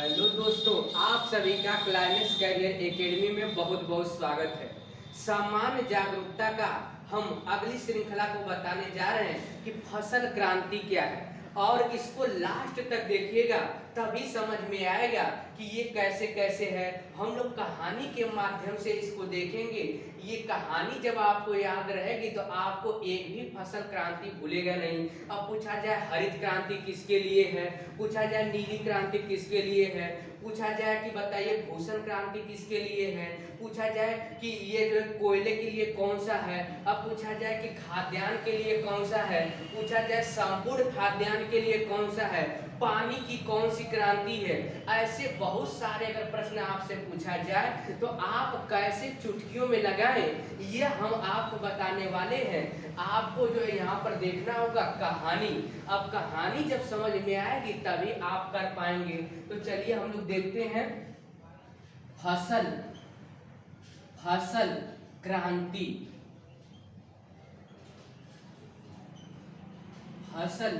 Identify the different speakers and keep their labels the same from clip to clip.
Speaker 1: Hello दोस्तों, आप सभी का क्लाइमेक्स कैरियर एकेडमी में बहुत बहुत स्वागत है। सामान्य जागरूकता का हम अगली श्रृंखला को बताने जा रहे हैं कि फसल क्रांति क्या है और इसको लास्ट तक देखिएगा तभी समझ में आएगा कि ये कैसे कैसे है। हम लोग कहानी के माध्यम से इसको देखेंगे। ये कहानी जब आपको याद रहेगी तो आपको एक भी फसल क्रांति भूलेगा नहीं। अब पूछा जाए हरित क्रांति किसके लिए है, पूछा जाए नीली क्रांति किसके लिए है, पूछा जाए कि बताइए भूषण क्रांति किसके लिए है, पूछा जाए कि ये जो कोयले के लिए कौन सा है, अब पूछा जाए कि खाद्यान्न के लिए कौन सा है, पूछा जाए संपूर्ण खाद्यान्न के लिए कौन सा है, पानी की कौन सी क्रांति है। ऐसे बहुत सारे अगर प्रश्न आपसे पूछा जाए तो आप कैसे चुटकियों में लगाएं, ये हम आपको बताने वाले हैं। आपको जो है यहाँ पर देखना होगा कहानी। अब कहानी जब समझ में आएगी तभी आप कर पाएंगे। तो चलिए हम लोग देखते हैं फसल क्रांति। फसल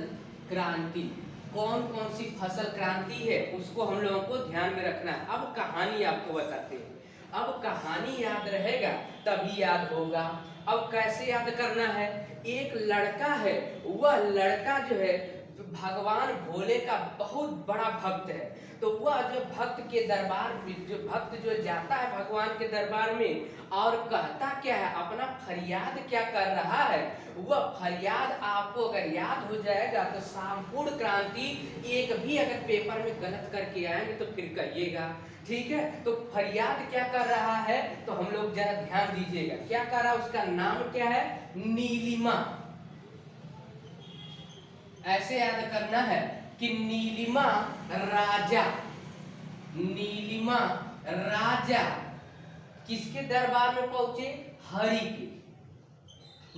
Speaker 1: क्रांति कौन कौन सी फसल क्रांति है उसको हम लोगों को ध्यान में रखना है। अब कहानी आपको बताते हैं। अब कहानी याद रहेगा तभी याद होगा। अब कैसे याद करना है, एक लड़का है, वह लड़का जो है भगवान भोले का बहुत बड़ा भक्त है। तो वह जो भक्त के दरबार में जो भक्त जो जाता है भगवान के दरबार में और कहता क्या है, अपना फरियाद क्या कर रहा है, वह फरियाद आपको अगर याद हो जाएगा तो संपूर्ण क्रांति एक भी अगर पेपर में गलत करके आएंगे तो फिर कहिएगा, ठीक है। तो फरियाद क्या कर रहा है तो हम लोग जरा ध्यान दीजिएगा, क्या कर रहा है, उसका नाम क्या है, नीलिमा। ऐसे याद करना है कि नीलिमा राजा किसके दरबार में पहुंचे, हरि के।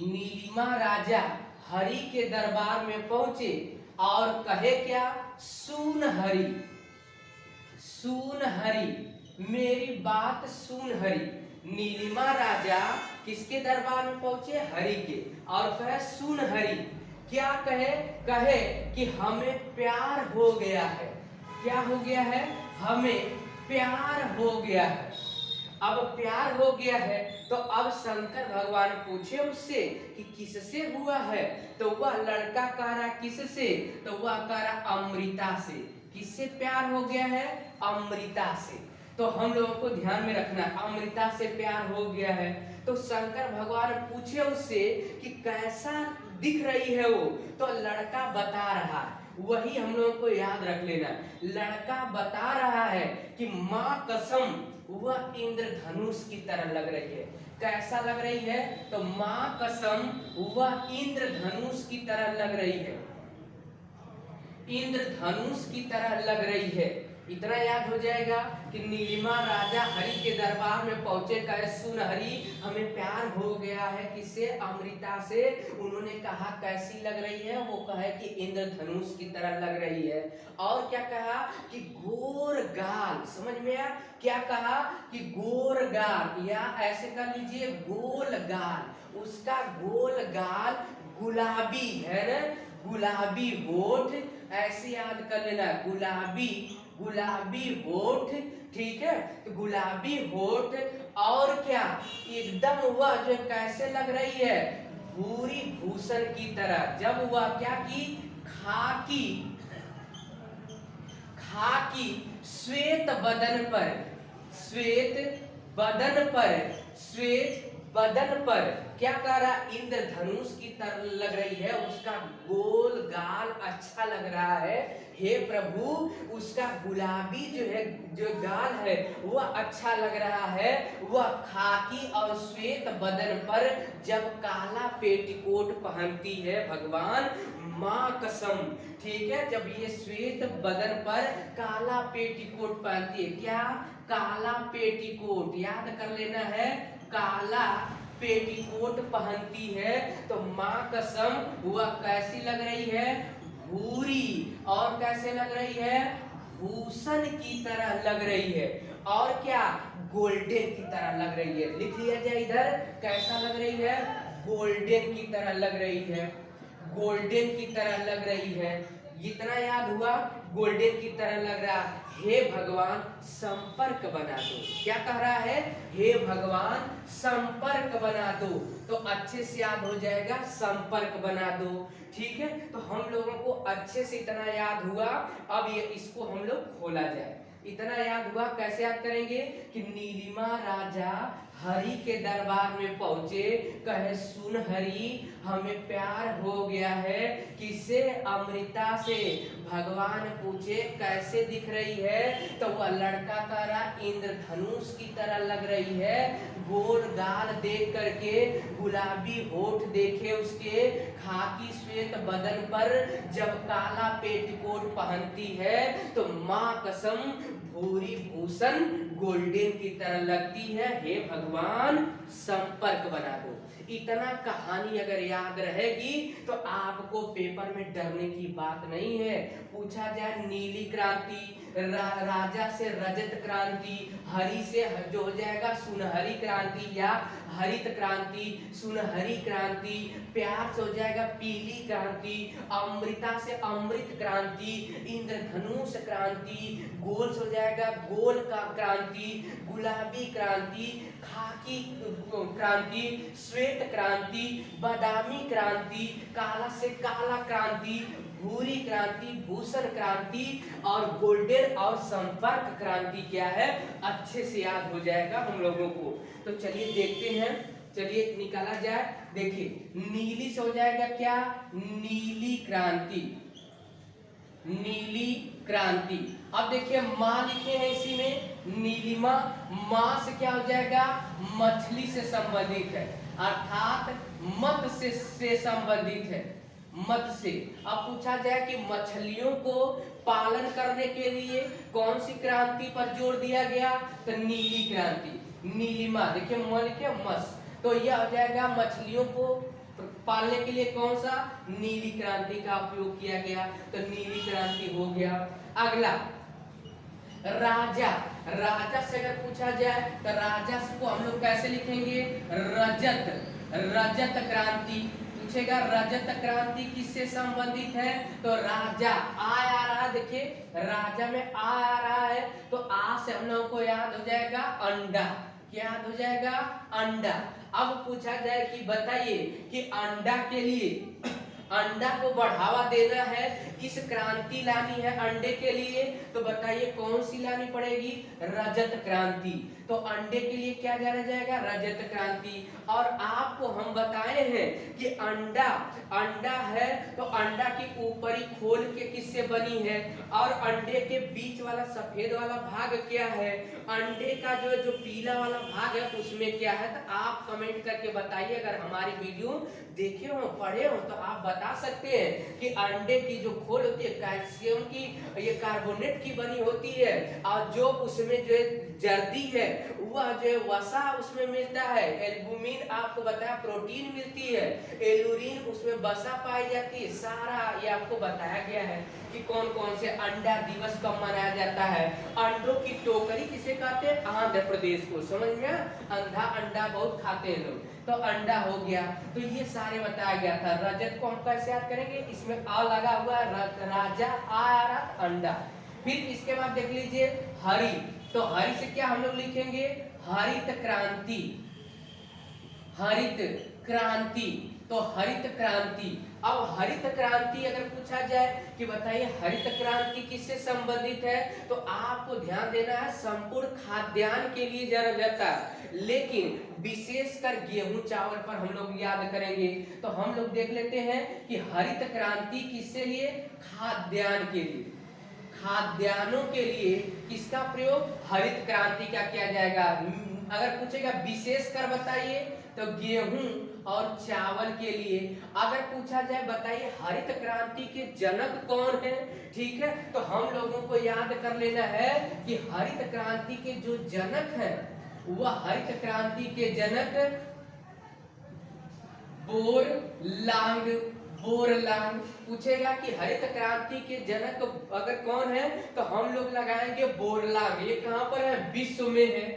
Speaker 1: नीलिमा राजा हरि के दरबार में पहुंचे और कहे क्या, सुन हरि मेरी बात सुन हरि। नीलिमा राजा किसके दरबार में पहुंचे, हरि के, और कहे सुन हरि। क्या कहे कि हमें प्यार हो गया है। क्या हो गया है, हमें प्यार हो गया है। अब प्यार हो गया है तो अब शंकर भगवान पूछे उससे कि किससे हुआ है, तो वह लड़का कह रहा किससे, तो वह कह रहा अमृता से। किससे प्यार हो गया है, अमृता से। तो हम लोगों को ध्यान में रखना, अमृता से प्यार हो गया है। तो शंकर भगवान पूछे उससे कि कैसा दिख रही है वो, तो लड़का बता रहा है, वही हम लोगों को याद रख लेना। लड़का बता रहा है कि माँ कसम वह इंद्रधनुष की तरह लग रही है। कैसा लग रही है, तो माँ कसम वह इंद्रधनुष की तरह लग रही है, इंद्रधनुष की तरह लग रही है। इतना याद हो जाएगा कि नीलिमा राजा हरि के दरबार में पहुंचे, कहे सुन हरि हमें प्यार हो गया है, किससे, अमृता से। उन्होंने कहा कैसी लग रही है, वो कहे कि इंद्रधनुष की तरह लग रही है। और क्या कहा कि गोर गाल, समझ में आया, क्या कहा कि गोर गाल, या ऐसे कर लीजिए गोल गाल, उसका गोल गाल गुलाबी है ना, गुलाबी होठ, ऐसे याद कर लेना, गुलाबी होठ, ठीक है। तो गुलाबी होठ और क्या, एकदम वह जो कैसे लग रही है, भूरी भूषण की तरह। जब वह क्या की, खाकी श्वेत बदन पर क्या कर रहा, इंद्रधनुष की तरह लग रही है। उसका गोल गाल अच्छा लग रहा है, हे प्रभु उसका गुलाबी जो है, जो गाल है वह अच्छा लग रहा है। वह खाकी और श्वेत बदन पर जब काला पेटीकोट पहनती है भगवान, माँ कसम, ठीक है, जब ये श्वेत बदन पर काला पेटीकोट पहनती है, क्या, काला पेटीकोट, याद कर लेना है, काला पेटीकोट पहनती है, तो माँ कसम वह कैसी लग रही है, भूरी, और कैसे लग रही है, भूषण की तरह लग रही है। और क्या, गोल्डन की तरह लग रही है। लिख लिया जाए इधर, कैसा लग रही है, गोल्डन की तरह लग रही है, गोल्डन की तरह लग रही है। इतना याद हुआ, गोल्डन की तरह लग रहा। हे भगवान संपर्क बना दो। क्या कह रहा है? हे भगवान संपर्क बना दो। तो अच्छे से याद हो जाएगा, संपर्क बना दो। ठीक है, तो हम लोगों को अच्छे से इतना याद हुआ। अब ये इसको हम लोग खोला जाए। इतना याद हुआ, कैसे याद करेंगे कि नीलिमा राजा हरि के दरबार में पहुंचे, कहे सुन हरि हमें प्यार हो गया है। किससे? अमृता से। भगवान पूछे कैसे दिख रही है? तो वह लड़का कह रहा इंद्रधनुष की तरह लग रही है। गोल गाल देख करके, गुलाबी होठ देखे उसके, खाकी श्वेत बदन पर जब काला पेटीकोट पहनती है तो माँ कसम भूरी भूषण गोल्डन की तरह लगती है। हे भगवान संपर्क बना दो। इतना कहानी अगर याद रहेगी तो आपको पेपर में डरने की बात नहीं है। पूछा जाए नीली क्रांति, राजा से रजत क्रांति, हरि से जो हो जाएगा सुनहरी क्रांति या हरित क्रांति, सुनहरी क्रांति, प्यार से हो जाएगा पीली क्रांति, अमृता से अमृत क्रांति, इंद्रधनुष क्रांति, गोल से हो जाएगा गोल का क्रांति, गुलाबी क्रांति, खाकी क्रांति, श्वेत क्रांति, बादामी क्रांति, काला से काला क्रांति, भूरी क्रांति, भूषण क्रांति और गोल्डन और संपर्क क्रांति क्या है, अच्छे से याद हो जाएगा हम लोगों को। तो चलिए देखते हैं, चलिए निकाला जाए। देखिए नीली से हो जाएगा क्या? नीली क्रांति, नीली क्रांति। अब देखिए माँ लिखे हैं इसी में नीलिमा, माँ से क्या हो जाएगा? मछली से संबंधित है, अर्थात मत से संबंधित है, मत से। अब पूछा जाए कि मछलियों को पालन करने के लिए कौन सी क्रांति पर जोर दिया गया? तो नीली क्रांति, नीलिमा। देखिए मन के मस, तो यह हो जाएगा मछलियों को पालने के लिए कौन सा? नीली क्रांति का उपयोग किया गया। तो नीली क्रांति हो गया। अगला राजा, राजा से अगर पूछा जाए तो राजा को हम लोग कैसे लिखेंगे? रजत, रजत क्रांति। पूछेगा रजत क्रांति किससे संबंधित है? तो राजा आ रहा है, देखिए राजा में आ रहा है तो आ से हम लोगों को याद हो जाएगा अंडा। क्या याद हो जाएगा? अंडा। अब पूछा जाए कि बताइए कि अंडा के लिए, अंडा को बढ़ावा देना है, किस क्रांति लानी है अंडे के लिए? तो बताइए कौन सी लानी पड़ेगी? रजत क्रांति। तो अंडे के लिए क्या जाना जाएगा? रजत क्रांति। और आपको हम बताए हैं कि अंडा, अंडा है तो अंडा की ऊपरी खोल के किससे बनी है, और अंडे के बीच वाला सफेद वाला भाग क्या है, अंडे का जो पीला वाला भाग है उसमें क्या है? तो आप कमेंट करके बताइए। अगर हमारी वीडियो देखे हो, पढ़े हो तो आप बता सकते हैं कि अंडे की जो खोल होती है कैल्शियम की, ये कार्बोनेट की बनी होती है, और जो उसमें जो जर्दी है वह जो वसा उसमें मिलता है, एल्बुमिन आपको बताया प्रोटीन मिलती है, एलुरीन उसमें वसा पाई जाती है। सारा ये आपको बताया गया है कि कौन कौन से अंडा दिवस कब मनाया जाता है। अंडों की टोकरी किसे कहते हैं? आंध्र प्रदेश को। समझ में? अंधा अंडा बहुत खाते हैं लोग, तो अंडा हो गया। तो ये सारे बताया गया था। रजत को हम कैसे याद करेंगे? इसमें आ लगा हुआ है, राजा आ रहा अंडा। फिर इसके बाद देख लीजिए हरि, तो हरि से क्या हम लोग लिखेंगे? हरित क्रांति, हरित क्रांति। तो हरित क्रांति। अब हरित क्रांति अगर पूछा जाए कि बताइए हरित क्रांति किससे संबंधित है, तो आपको ध्यान देना है संपूर्ण खाद्यान्न के लिए जाना जाता है, लेकिन विशेषकर गेहूं चावल पर हम लोग याद करेंगे। तो हम लोग देख लेते हैं कि हरित क्रांति किसके लिए? खाद्यान्न के लिए, खाद्यान्नों के लिए किसका प्रयोग? हरित क्रांति का किया जाएगा। अगर पूछेगा विशेषकर बताइए तो गेहूं और चावल के लिए। अगर पूछा जाए बताइए हरित क्रांति के जनक कौन है, ठीक है, तो हम लोगों को याद कर लेना है कि हरित क्रांति के जो जनक हैं वह हरित क्रांति के जनक बोरलांग, बोरलांग। पूछेगा कि हरित क्रांति के जनक अगर कौन है तो हम लोग लगाएंगे बोरलांग। ये कहां पर है? विश्व में है,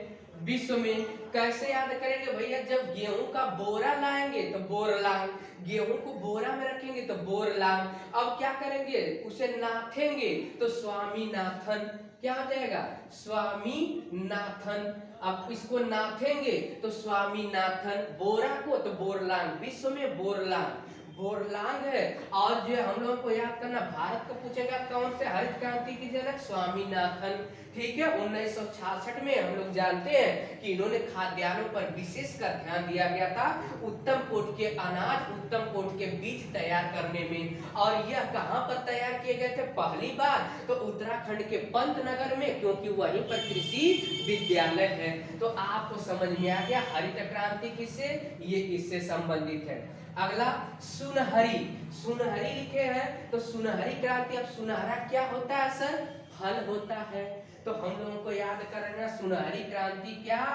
Speaker 1: विश्व में। कैसे याद करेंगे भैया? जब गेहूं का बोरा लाएंगे तो बोरलांग, गेहूं को बोरा में रखेंगे तो बोरलांग। अब क्या करेंगे? उसे नाथेंगे तो स्वामीनाथन। क्या हो जाएगा? स्वामीनाथन। अब इसको नाथेंगे तो स्वामीनाथन, बोरा को तो बोरलांग, विश्व में बोरलांग, बोरलांग है। और जो हम लोगों को याद करना, भारत को पूछेगा कौन से हरित क्रांति की जनक? स्वामीनाथन। ठीक है, 1966 में हम लोग जानते हैं कि इन्होंने खाद्यान्नों पर विशेष कर ध्यान दिया गया था, उत्तम कोट के अनाज, उत्तम कोट के बीज तैयार करने में। और यह कहां पर तैयार किए गए थे पहली बार? तो उत्तराखंड के पंतनगर में, क्योंकि वहीं पर कृषि विद्यालय है। तो आपको समझ में आ गया हरित क्रांति किससे? ये इससे संबंधित है। अगला सुनहरी, सुनहरी लिखे हैं तो सुनहरी क्रांति। अब सुनहरा क्या होता है सर? फल होता है। तो हम लोगों को याद करना, सुनहरी क्रांति क्या?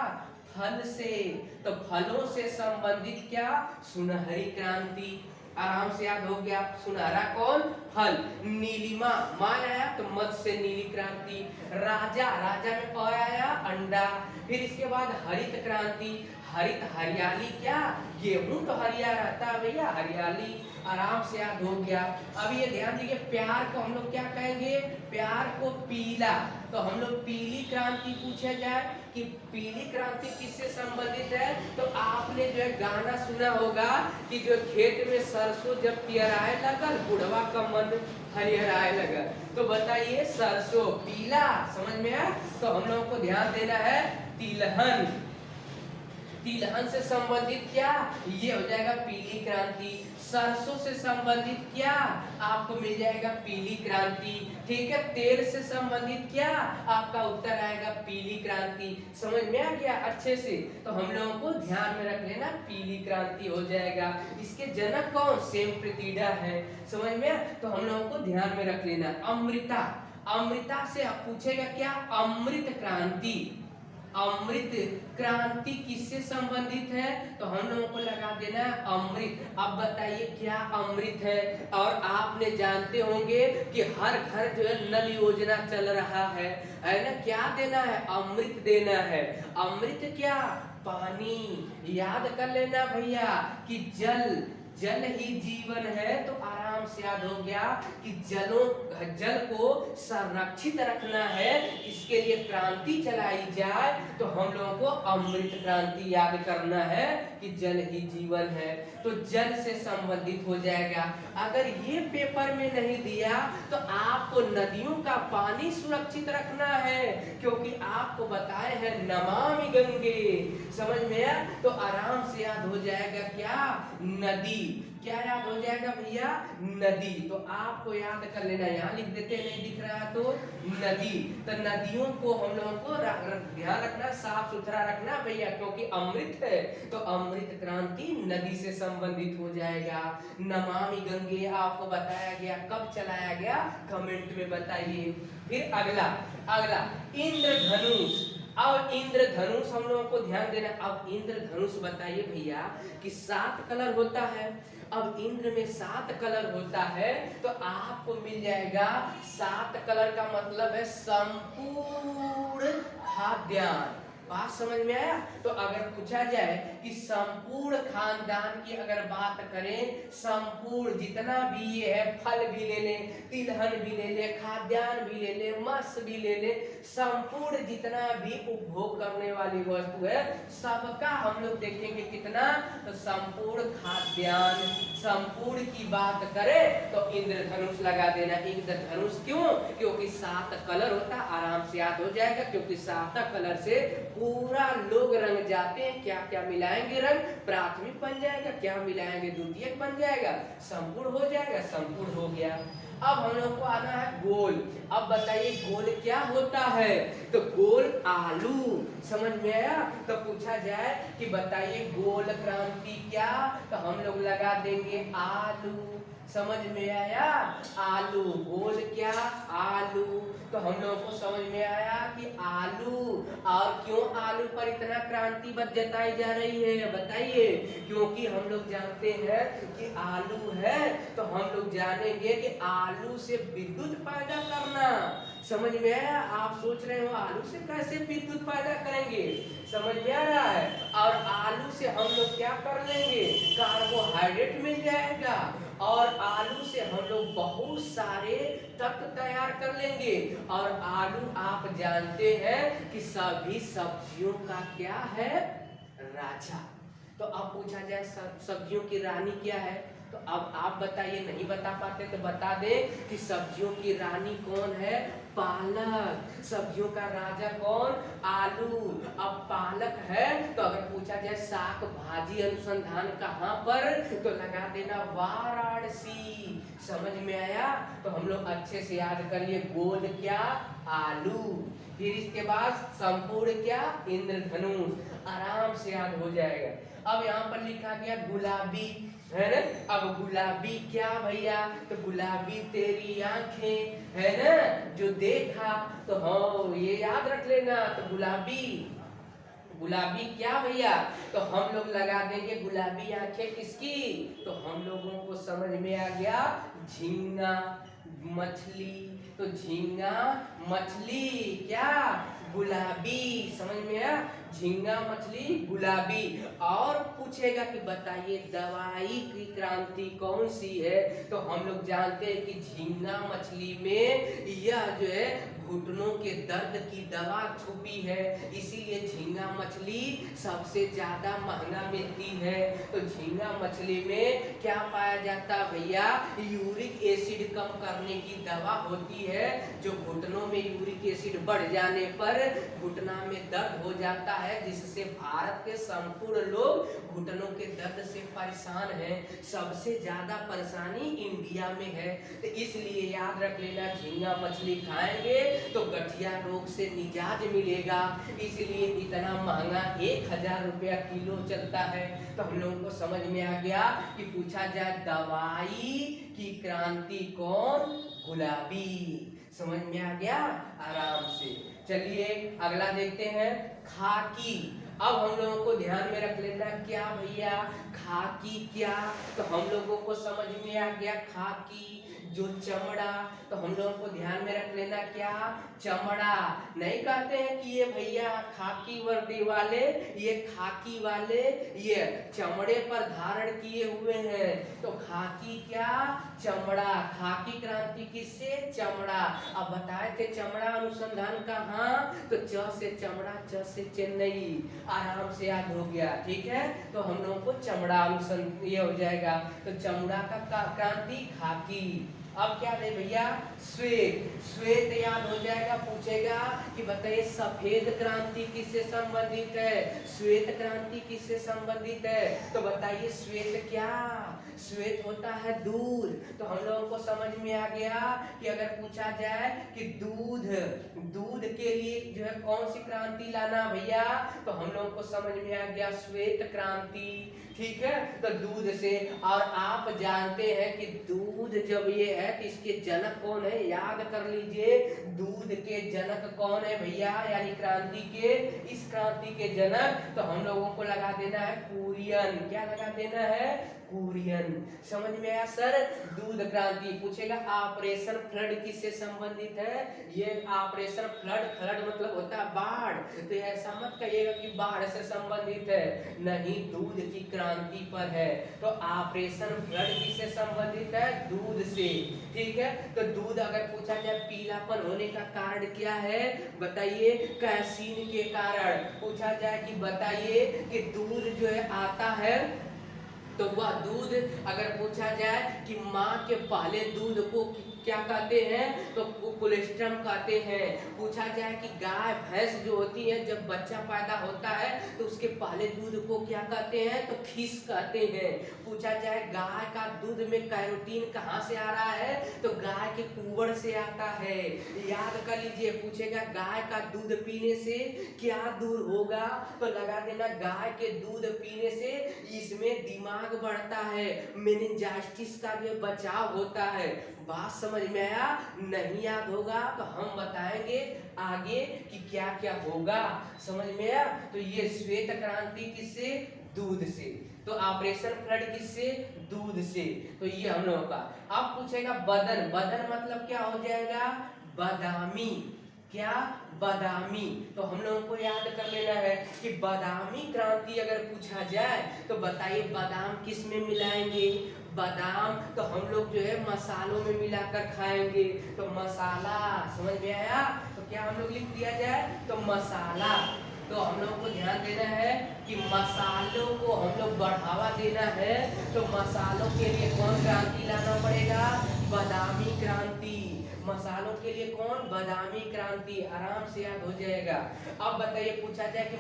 Speaker 1: फल से। तो फलों से संबंधित क्या? सुनहरी क्रांति। आराम से याद हो गया। सुनहरा कौन? फल। नीलिमा, माँ आया तो मध से नीली क्रांति। राजा, राजा में प आया, अंडा। फिर इसके बाद हरित क्रांति, हरित हरियाली क्या? गेहूं तो हरिया रहता है भैया, हरियाली। आराम से याद हो गया। अब ये ध्यान दीजिए, प्यार को हम लोग क्या कहेंगे? प्यार को पीला। तो हम लोग पीली क्रांति पूछे जाए कि पीली क्रांति किससे संबंधित है? तो आपने जो है गाना सुना होगा कि जो खेत में सरसों जब पियराए लगल, बुढ़वा का मन हरिहराए लगा। तो बताइए, सरसों पीला, समझ में आया? तो हम लोगों को ध्यान देना है तिलहन, तिलहन से संबंधित क्या? ये हो जाएगा पीली क्रांति। सरसों से संबंधित क्या? आपको मिल जाएगा पीली क्रांति। ठीक है, तेल से संबंधित क्या? आपका उत्तर आएगा पीली क्रांति। समझ में आ गया अच्छे से? तो हम लोगों को ध्यान में रख लेना, पीली क्रांति हो जाएगा। इसके जनक कौन? सेमप्रीतिडा है। समझ में? तो हम लोगों को ध्यान में रख लेना। अमृता, अमृता से आप पूछेगा क्या? अमृत क्रांति, अमृत क्रांति किससे संबंधित है? तो हम लोगों को लगा देना अमृत। अब बताइए क्या अमृत है? और आपने जानते होंगे कि हर घर जो है नल योजना चल रहा है ना? क्या देना है? अमृत देना है। अमृत क्या? पानी। याद कर लेना भैया कि जल, जल ही जीवन है। तो आराम से याद हो गया कि जल को संरक्षित रखना है, इसके लिए क्रांति चलाई जाए। तो हम लोगों को अमृत क्रांति याद करना है कि जल ही जीवन है। तो जल से संबंधित हो जाएगा। अगर ये पेपर में नहीं दिया तो आपको नदियों का पानी सुरक्षित रखना है, क्योंकि आपको बताए हैं नमामि गंगे। समझ में आया? तो आराम से याद हो जाएगा क्या? नदी। क्या याद हो जाएगा भैया? नदी। तो आपको याद कर लेना, यहाँ लिख देते हैं, नहीं दिख रहा तो नदी। तो नदियों को हम लोगों को ध्यान रखना, साफ सुथरा रखना भैया, क्योंकि अमृत है। तो अमृत क्रांति नदी से संबंधित हो जाएगा। नमामि गंगे आपको बताया गया, कब चलाया गया? कमेंट में बताइए। फिर अगला, अगला इंद्रधनुष। अब इंद्रधनुष हम लोगों को ध्यान देना। अब इंद्रधनुष बताइए भैया कि 7 कलर होता है। अब इंद्र में 7 कलर होता है, तो आपको मिल जाएगा 7 कलर का मतलब है संपूर्ण खाद्यान्न। बात समझ में आया? तो अगर पूछा जाए कि संपूर्ण खानदान की अगर बात करें, संपूर्ण जितना भी ये है, फल भी ले ले, तिलहन भी ले ले, खाद्यान्न भी ले ले, मत्स्य भी ले ले, संपूर्ण जितना भी उपभोग करने वाली वस्तु है, सबका हम लोग देखेंगे कितना? तो संपूर्ण खाद्यान्न। संपूर्ण की बात करें तो इंद्रधनुष लगा देना। इंद्रधनुष क्यों? क्योंकि 7 कलर होता, आराम से याद हो जाएगा, क्योंकि 7 कलर से पूरा लोग रंग जाते हैं। क्या क्या मिलाएंगे रंग? प्राथमिक बन जाएगा, क्या मिलाएंगे? द्वितीयक बन जाएगा, संपूर्ण हो जाएगा, संपूर्ण हो गया। अब हम लोग को आना है गोल। अब बताइए गोल क्या होता है? तो गोल आलू। समझ में आया? तो पूछा जाए कि बताइए गोल क्रांति क्या? तो हम लोग लगा देंगे आलू। समझ में आया? आलू। गोल क्या? आलू। तो हम लोगों को समझ में आया कि आलू। और क्यों आलू पर इतना क्रांति जताई जा रही है बताइए? क्योंकि हम लोग जानते हैं कि आलू है, तो हम लोग जानेंगे कि आलू से विद्युत पैदा करना, समझ में आया? आप सोच रहे हो आलू से कैसे विद्युत पैदा करेंगे, समझ में आ रहा है? और आलू से हम लोग क्या कर लेंगे, कार्बोहाइड्रेट मिल जाएगा, और आलू से हम लोग बहुत सारे तत्व तैयार कर लेंगे। और आलू आप जानते हैं कि सभी सब्जियों का क्या है, राजा। तो अब पूछा जाए सब्जियों की रानी क्या है, तो अब आप बताइए, नहीं बता पाते तो बता दे कि सब्जियों की रानी कौन है, पालक। सब्जियों का राजा कौन, आलू। अब पालक है तो अगर पूछा जाए शाक भाजी अनुसंधान कहाँ पर, तो लगा देना वाराणसी। समझ में आया? तो हम लोग अच्छे से याद कर लिए, गोल क्या, आलू। फिर इसके बाद संपूर्ण क्या, इंद्रधनुष। आराम से याद हो जाएगा। अब यहाँ पर लिखा गया गुलाबी, है ना? अब गुलाबी क्या भैया, तो गुलाबी तेरी आंखें, है ना, जो देखा, तो हाँ ये याद रख लेना। तो गुलाबी, गुलाबी क्या भैया, तो हम लोग लगा देंगे गुलाबी आंखें किसकी, तो हम लोगों को समझ में आ गया, झींगा मछली। तो झींगा मछली क्या, गुलाबी। समझ में आया, झींगा मछली गुलाबी। और पूछेगा कि बताइए दवाई की क्रांति कौन सी है, तो हम लोग जानते हैं कि झींगा मछली में यह जो है घुटनों के दर्द की दवा छुपी है, इसीलिए झींगा मछली सबसे ज्यादा महंगा मिलती है। तो झींगा मछली में क्या पाया जाता है भैया, यूरिक एसिड कम करने की दवा होती है, जो घुटनों में यूरिक एसिड बढ़ जाने पर घुटना में दर्द हो जाता है, जिससे भारत के संपूर्ण लोग घुटनों के दर्द से परेशान हैं। सबसे ज्यादा परेशानी इंडिया में है, तो इसलिए याद रख लेना, झींगा मछली खाएंगे तो गठिया रोग से निजात मिलेगा, इसलिए इतना महंगा 1000 रुपया किलो चलता है। तो हम लोगों को समझ में आ गया कि पूछा जाए दवाई की क्रांति कौन, गुलाबी। समझ में आ गया, आराम से। चलिए अगला देखते हैं, खाकी। अब हम लोगों को ध्यान में रख लेना, क्या भैया, खाकी क्या, तो हम लोगों को समझ में आ गया, खाकी जो चमड़ा। तो हम लोगों को ध्यान में रख लेना, क्या, चमड़ा। नहीं कहते हैं कि ये भैया खाकी वर्दी वाले, ये खाकी वाले ये चमड़े पर धारण किए हुए हैं, तो खाकी क्या, चमड़ा। खाकी क्रांति किससे, चमड़ा। अब बताए थे चमड़ा अनुसंधान कहाँ, तो च से चमड़ा, च से चेन्नई। आराम से याद हो गया, ठीक है? तो हम लोगों को चमड़ा अनुसंधान ये हो जाएगा। तो चमड़ा का क्रांति खाकी। अब क्या दे भैया, श्वेत। श्वेत याद हो जाएगा, पूछेगा कि बताइए सफेद क्रांति किससे संबंधित है, श्वेत क्रांति किससे संबंधित है, तो बताइए श्वेत क्या, श्वेत होता है दूध। तो हम लोगों को समझ में आ गया कि अगर पूछा जाए कि दूध, दूध के लिए जो है कौन सी क्रांति लाना भैया, तो हम लोगों को समझ में आ गया श्वेत क्रांति, ठीक है? तो दूध से। और आप जानते हैं कि दूध जब ये है तो इसके जनक कौन है, याद कर लीजिए, दूध के जनक कौन है भैया, यानी क्रांति के, इस क्रांति के जनक, तो हम लोगों को लगा देना है कुरियन। क्या लगा देना है, कुरियन। समझ में आया सर? दूध क्रांति। पूछेगा ऑपरेशन फ्लड किससे संबंधित है, ये ऑपरेशन फ्लड, फ्लड मतलब होता है बाढ़, तो ऐसा मत कहिएगा कि बाढ़ से संबंधित है, नहीं, दूध की क्रांति पर है। तो ऑपरेशन फ्लड किससे संबंधित है, दूध से, ठीक है? तो दूध अगर पूछा जाए पीलापन होने का कारण क्या है, बताइए, कैसीन के कारण। पूछा जाए कि बताइए कि दूध जो है आता है, तो वह दूध अगर पूछा जाए कि माँ के पहले दूध को क्या कहते हैं, तो कोलेस्ट्रम कहते हैं। पूछा जाए कि गाय भैंस जो होती है जब बच्चा पैदा होता है तो उसके पहले दूध को क्या कहते हैं, तो खीस कहते हैं। पूछा जाए गाय का दूध में कैरोटीन कहाँ से आ रहा है, तो गाय के कुंवर से आता है, याद कर लीजिए। पूछेगा गाय का दूध पीने से क्या दूर होगा, तो लगा देना गाय के दूध पीने से इसमें दिमाग बढ़ता है, मेनिंजाइटिस का जो बचाव होता है। बात समझ में आया? नहीं याद होगा तो हम बताएंगे आगे कि क्या क्या होगा, समझ में आया? तो ये श्वेत क्रांति किससे, दूध से। तो ऑपरेशन फ्लड किससे, दूध से। तो ये हम लोगों का। अब पूछेगा बदन, बदन मतलब क्या हो जाएगा, बादामी। क्या? बादामी। तो हम लोगों को याद कर लेना है कि बादामी क्रांति अगर पूछा जाए तो बताइए बादाम किस में मिलाएंगे? बादाम तो हम लोग जो है मसालों में मिलाकर खाएंगे, तो मसाला, समझ में आया? तो क्या हम लोग लिख दिया जाए? तो मसाला। तो हम लोग को ध्यान देना है कि मसालों को हम लोग बढ़ावा देना है, तो मसालों के लिए कौन क्रांति लाना पड़ेगा? बादामी क्रांति। मसालों के लिए कौन? बादामी क्रांति। आराम से याद हो जाएगा। अब बताइए पूछा जाए कि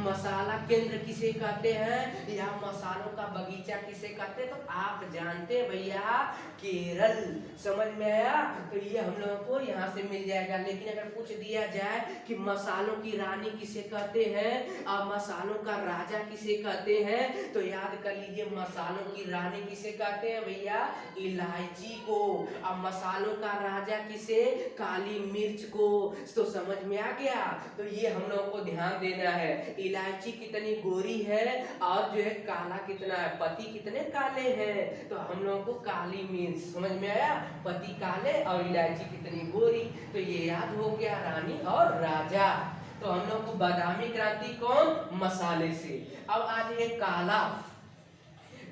Speaker 1: मसाला केंद्र किसे कहते हैं, या मसालों का बगीचा किसे कहते हैं? तो आप जानते हैं भैया, केरल। समझ में आया? तो ये हम लोगों को यहाँ से मिल जाएगा। लेकिन अगर पूछ दिया जाए कि मसालों की रानी किसे कहते हैं और मसालों का राजा किसे कहते हैं, तो याद कर लीजिए मसालों की रानी किसे कहते हैं भैया? इलायची को। अब मसालों का राजा किसे? काली मिर्च को। तो समझ में आ गया? तो ये हम लोगों को ध्यान देना है। इलायची कितनी गोरी है और जो है काला कितना है, पति कितने काले हैं, तो हम लोगों को काली मिर्च। समझ में आया? पति काले और इलायची कितनी गोरी। तो ये याद हो गया, रानी और राजा। तो हम लोग को बादामी क्रांति कौन? मसाले से। अब आज है काला।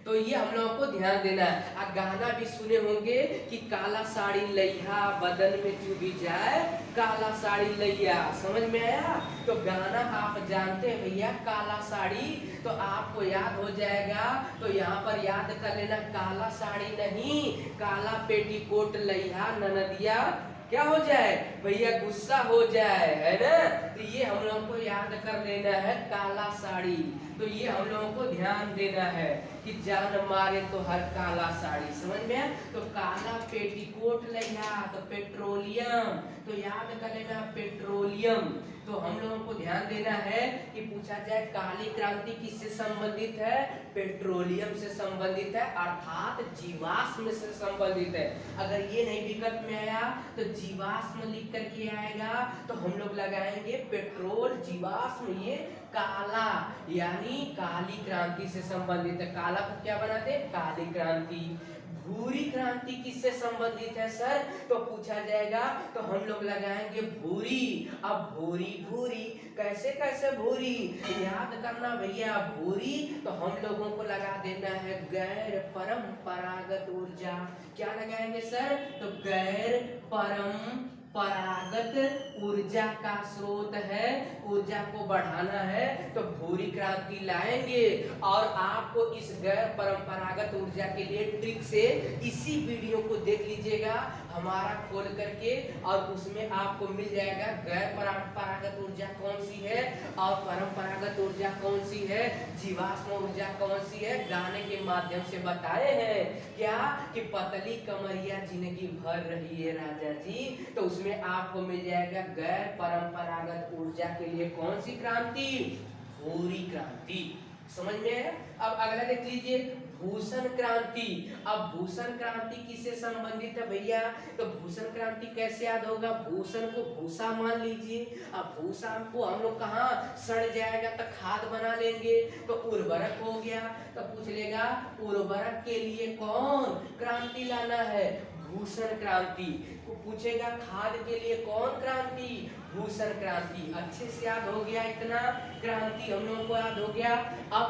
Speaker 1: तो ये हम लोगों को ध्यान देना है। आप गाना भी सुने होंगे कि काला साड़ी लैया बदन में चुभी जाए, काला साड़ी लैया। समझ में आया? तो गाना आप जानते हैं भैया, काला साड़ी। तो आपको याद हो जाएगा। तो यहाँ पर याद कर लेना, काला साड़ी नहीं, काला पेटीकोट लैया ननदिया क्या हो जाए भैया? गुस्सा हो जाए, है ना? तो ये हम लोगों को याद कर लेना है, काला साड़ी। तो ये हम लोगों को ध्यान देना है कि जान मारे तो हर काला साड़ी। समझ में? तो काला पेटीकोट लैया, तो पेट्रोलियम। तो याद कर लेना पेट्रोलियम। तो हम लोगों को ध्यान देना है कि पूछा जाए काली क्रांति किससे संबंधित है? पेट्रोलियम से संबंधित है, अर्थात जीवाश्म से संबंधित है। अगर ये नहीं विकल्प में आया तो जीवाश्म लिख करके आएगा, तो हम लोग लगाएंगे पेट्रोल जीवाश्म। ये काला यानी काली क्रांति से संबंधित है। काला को क्या बनाते हैं? काली क्रांति। भूरी क्रांति किससे संबंधित है सर? तो पूछा जाएगा, तो हम लोग लगाएंगे भूरी। अब भूरी कैसे कैसे भूरी याद करना भैया? भूरी तो हम लोगों को लगा देना है गैर परंपरागत ऊर्जा। क्या लगाएंगे सर? तो गैर परंपरागत ऊर्जा का स्रोत है, ऊर्जा को बढ़ाना है, तो भूरी क्रांति लाएंगे। और आपको इस गैर परंपरागत ऊर्जा के लिए ट्रिक से इसी वीडियो को देख लीजिएगा हमारा खोल करके, और उसमें आपको मिल जाएगा गैर परंपरागत ऊर्जा कौन सी है और परंपरागत ऊर्जा कौन सी है, जीवाश्म ऊर्जा कौन सी है। गाने के माध्यम से बताए हैं क्या कि पतली कमरिया जिंदगी भर रही है राजा जी। तो उसमें आपको मिल जाएगा गैर परंपरागत ऊर्जा के लिए कौन सी क्रांति? भूरी क्रांति। समझ में आया? अब अगला देख लीजिए भूषण क्रांति। अब भूषण क्रांति किससे संबंधित है भैया? तो भूषण क्रांति कैसे याद होगा? भूषण को भूसा मान लीजिए। अब भूसा को हम लोग कहाँ सड़ जाएगा तो खाद बना लेंगे, तो उर्वरक हो गया। तो पूछ लेगा उर्वरक के लिए कौन क्रांति लाना है? भूषण क्रांति। को पूछेगा खाद के लिए कौन क्रांति? भूषण क्रांति। अच्छे से याद हो गया, इतना क्रांति हम लोगों को याद हो गया। अब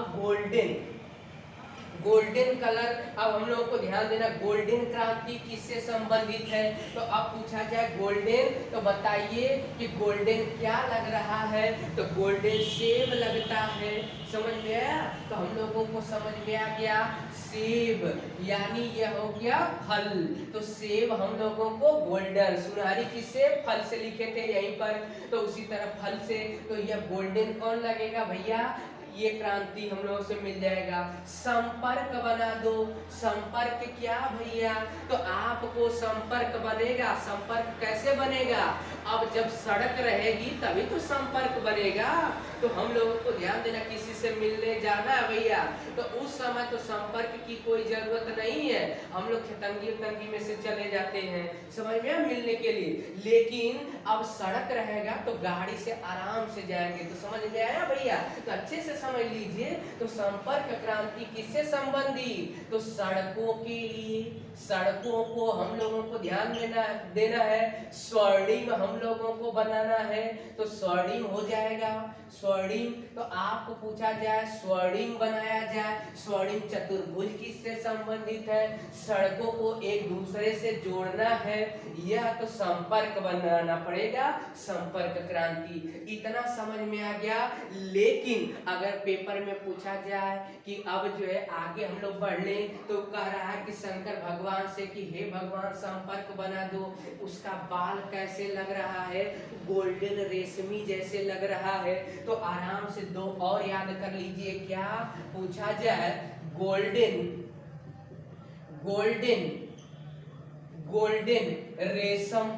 Speaker 1: गोल्डन कलर। अब हम लोगों को ध्यान देना गोल्डन क्रांति किससे संबंधित है? तो अब पूछा जाए गोल्डन, तो बताइए कि गोल्डन क्या लग रहा है? तो गोल्डन सेब लगता है। समझ में आया? तो हम लोगों को समझ में आ गया सेब यानी यह हो गया फल। तो सेब हम लोगों को गोल्डन, सुनहरी किससे? फल से लिखे थे यहीं पर, तो उसी तरह फल से। तो यह गोल्डन कौन लगेगा भैया? ये क्रांति हम लोगों से मिल जाएगा। संपर्क बना दो। संपर्क क्या भैया? तो आपको संपर्क बनेगा। संपर्क कैसे बनेगा? अब जब सड़क रहेगी तभी तो संपर्क बनेगा। तो हम लोगों को ध्यान देना, किसी से मिलने जाना है भैया तो उस समय तो संपर्क की कोई जरूरत नहीं है, हम लोग तंगी तंगी में से चले जाते हैं, समझ में आया, मिलने के लिए। लेकिन अब सड़क रहेगा तो गाड़ी से आराम से जाएंगे। तो समझ में आया भैया? तो अच्छे से समझ लीजिए। तो संपर्क क्रांति किससे संबंधित? तो सड़कों के लिए, सड़कों को हम लोगों को ध्यान देना है, स्वर्णिम हम लोगों को बनाना है। तो स्वर्णिम हो जाएगा, स्वर्णिम। तो आपको पूछा जाए स्वर्णिम बनाया जाए, स्वर्णिम चतुर्भुज किससे संबंधित है? सड़कों को एक दूसरे से जोड़ना है, यह तो संपर्क बनाना पड़ेगा, संपर्क क्रांति। इतना समझ में आ गया। लेकिन अगर पेपर में पूछा जाए कि अब जो है आगे हम लोग बढ़ लें, तो कह रहा है कि शंकर भगवान से कि हे भगवान संपर्क बना दो, उसका बाल कैसे लग रहा है? गोल्डन रेशमी जैसे लग रहा है। तो आराम से दो और याद कर लीजिए। क्या पूछा जाए? गोल्डन, गोल्डन, गोल्डन रेशम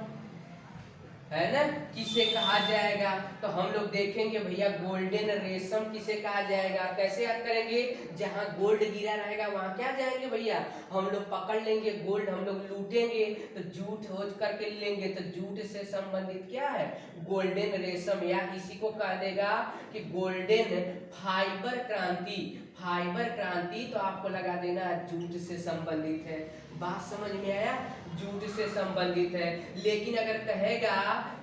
Speaker 1: है ना, किसे कहा जाएगा? तो हम लोग देखेंगे भैया गोल्डन रेशम किसे कहा जाएगा। कैसे याद करेंगे? जहां गोल्ड गिरा रहेगा वहां क्या जाएंगे भैया? हम लोग पकड़ लेंगे गोल्ड, हम लोग लूटेंगे तो जूठ हो करके लेंगे, तो जूठ से संबंधित क्या है? गोल्डन रेशम। या इसी को कह देगा कि गोल्डन फाइबर क्रांति, फाइबर क्रांति। तो आपको लगा देना जूट से संबंधित है। बात समझ में आया? जूट से संबंधित है। लेकिन अगर कहेगा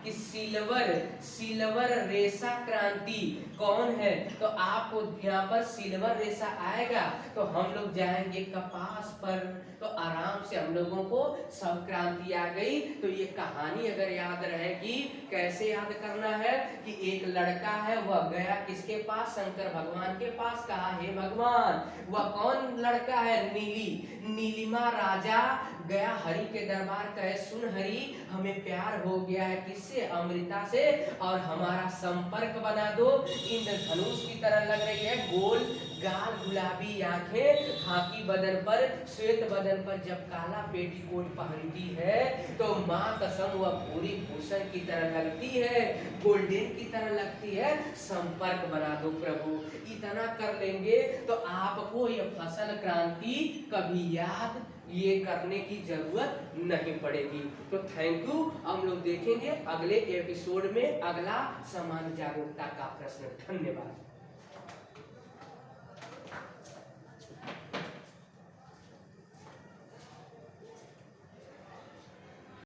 Speaker 1: कि सिल्वर, सिल्वर रेशा क्रांति कौन है? तो आपको यहाँ पर सिल्वर रेशा आएगा तो हम लोग जाएंगे कपास पर। तो आराम से हम लोगों को सब क्रांति आ गई। तो ये कहानी अगर याद रहेगी, कैसे याद करना है कि एक लड़का है, वह गया किसके पास? शंकर भगवान के पास। कहा हे भगवान, वह कौन लड़का है? नीलिमा राजा गया हरि के दरबार, कहे सुन हरि, हमें प्यार हो गया है किससे? अमृता से, और हमारा संपर्क बना दो। इंद्रधनुष की तरह लग रही है, गोल गाल, गुलाबी आंखें, खाकी बदन पर, श्वेत बदन पर जब काला पेटीकोट पहनती है तो माँ कसम वह पूरी भूषण की तरह लगती है, गोल्डन की तरह लगती है। संपर्क बना दो प्रभु। इतना कर लेंगे तो आपको ये फसल क्रांति कभी याद ये करने की जरूरत नहीं पड़ेगी। तो थैंक यू। हम लोग देखेंगे अगले एपिसोड में अगला सामान्य जागरूकता का प्रश्न। धन्यवाद।